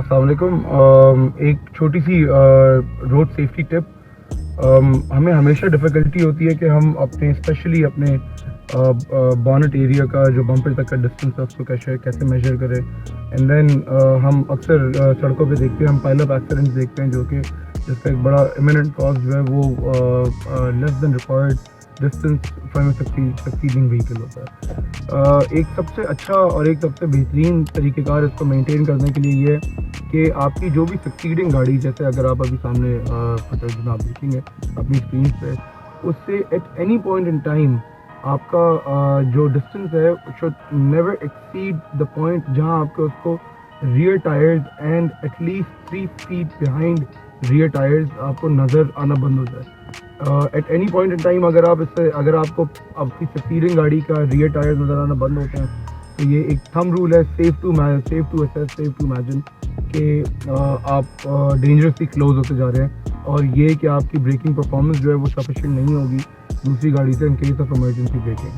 अस्सलाम वालेकुम। एक छोटी सी रोड सेफ्टी टिप। हमें हमेशा डिफ़िकल्टी होती है कि हम अपने स्पेशली अपने बॉनेट एरिया का जो बम्पर तक का डिस्टेंस है उसको कैसे मेजर करें। एंड देन हम अक्सर सड़कों पे देखते हैं, हम पाइल अप एक्सीडेंट्स देखते हैं जो कि जिसका एक बड़ा इमिनेंट कॉज जो है वो less than required distance from succeeding vehicle होता है। एक सबसे अच्छा और एक सबसे बेहतरीन तरीक़ेकार इसको मेंटेन करने के लिए ये है कि आपकी जो भी सक्सीडिंग गाड़ी, जैसे अगर आप अभी सामने फुटेज में आप देखेंगे अपनी स्क्रीन पे, उससे at any point in time आपका जो डिस्टेंस है should never exceed the point जहां आपके उसको rear tyres and at least 3 feet behind rear tyres आपको नज़र आना बंद हो जाए। At any point in time अगर आपको आपकी सक्सीडिंग गाड़ी का रियर टायर्स नज़र आना बंद होते हैं तो ये एक थंब रूल है, safe to assess, safe to imagine कि आप डेंजरसली क्लोज होते जा रहे हैं और ये कि आपकी ब्रेकिंग परफॉर्मेंस जो है वो सफिशिएंट नहीं होगी दूसरी गाड़ी से in case of emergency breaking.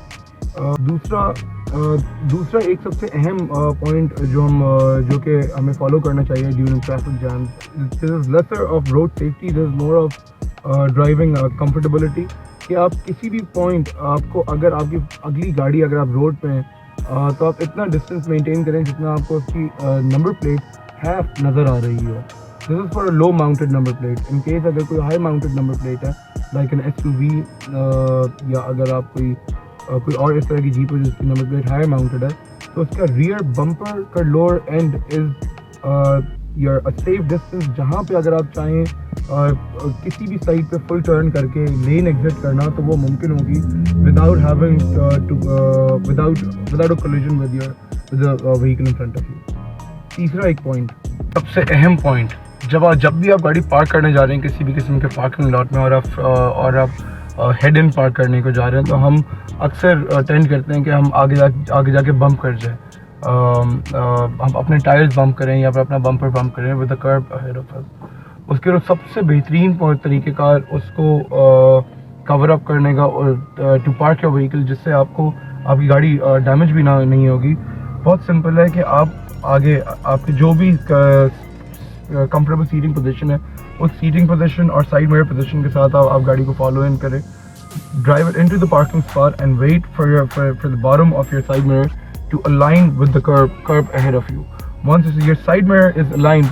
दूसरा एक सबसे अहम पॉइंट जो कि हमें फॉलो करना चाहिए during traffic jam, this is lesser of road safety, this is more of driving comfortability. कि आप किसी भी पॉइंट आपको अगर आपकी अगली गाड़ी अगर आप रोड पे हैं तो आप इतना डिस्टेंस मेंटेन करें जितना आपको उसकी नंबर प्लेट हाफ नज़र आ रही हो। This is for a low mounted number plate. In case अगर कोई हाई माउंटेड नंबर प्लेट है लाइक एन SUV या अगर आप कोई और इस तरह की जीप है जिसकी नंबर प्लेट हाई माउंटेड है तो उसका रियर बम्पर का lower and is your a safe distance जहाँ पे अगर आप चाहें किसी भी साइड पे फुल टर्न करके लेन एग्जिट करना तो वो मुमकिन होगी without a collision with the vehicle in front of you. तीसरा एक पॉइंट, सबसे अहम पॉइंट, जब भी आप गाड़ी पार्क करने जा रहे हैं किसी भी किस्म के पार्किंग लॉट में और आप हेड इन पार्क करने को जा रहे हैं तो हम अक्सर टेंड करते हैं कि हम आगे जाके बम्प कर जाए, हम अपने टायर्स बम्प करें या फिर अपना बम्पर बम्प करें with the curb ahead of us. उसके बाद सबसे बेहतरीन तरीक़ेकार उसको कवर अप करने का और टू पार्क योर व्हीकल जिससे आपकी गाड़ी डैमेज भी नहीं होगी, बहुत सिंपल है कि आप आगे आपकी जो भी कंफर्टेबल सीटिंग पोजीशन है उस सीटिंग पोजीशन और साइड मिरर पोजीशन के साथ आप गाड़ी को फॉलो इन करें, drive it into the parking spot and wait for the bottom of your side mirror to align with the curb ahead of you. Once your side mirror is aligned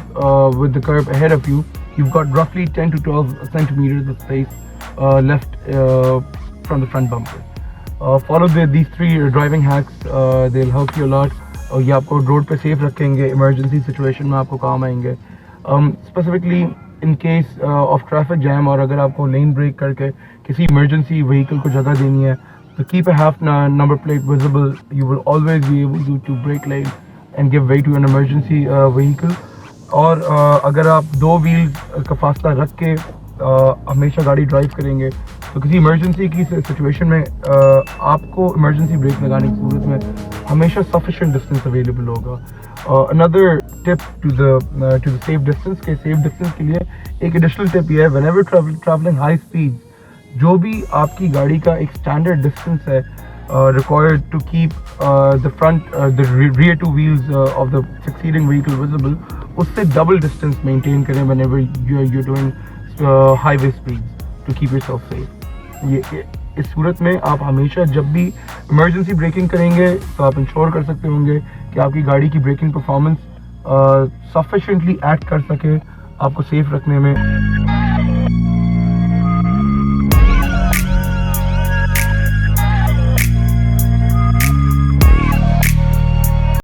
with the curb ahead of you, you've got roughly 10 to 12 centimeters of space left from the front bumper. Follow these 3 driving hacks. They'll help you a lot. ये आपको road पे safe रखेंगे, emergency situation में आपको काम आएंगे। Specifically in case of traffic jam और अगर आपको लेन ब्रेक करके किसी इमरजेंसी व्हीकल को जगह देनी है तो keep a half number plate visible. You will always be able to brake lane and give way to an emergency vehicle. और अगर आप 2 व्हील्स का फासला रख के हमेशा गाड़ी ड्राइव करेंगे तो किसी इमरजेंसी की सिचुएशन में आपको इमरजेंसी ब्रेक लगाने की सूरत में हमेशा सफिशिएंट डिस्टेंस अवेलेबल होगा। Another tip to the safe distance के लिए एक एडिशनल टिप ये है, व्हेनेवर ट्रैवलिंग हाई स्पीड, जो भी आपकी गाड़ी का एक स्टैंडर्ड डिस्टेंस है required to keep the rear 2 wheels of the succeeding vehicle visible, उससे डबल डिस्टेंस मेंटेन करें whenever you're doing highway speed to keep yourself safe. ये इस सूरत में आप हमेशा जब भी इमरजेंसी ब्रेकिंग करेंगे तो आप इंश्योर कर सकते होंगे कि आपकी गाड़ी की ब्रेकिंग परफॉर्मेंस सफिशिएंटली एक्ट कर सके आपको सेफ रखने में।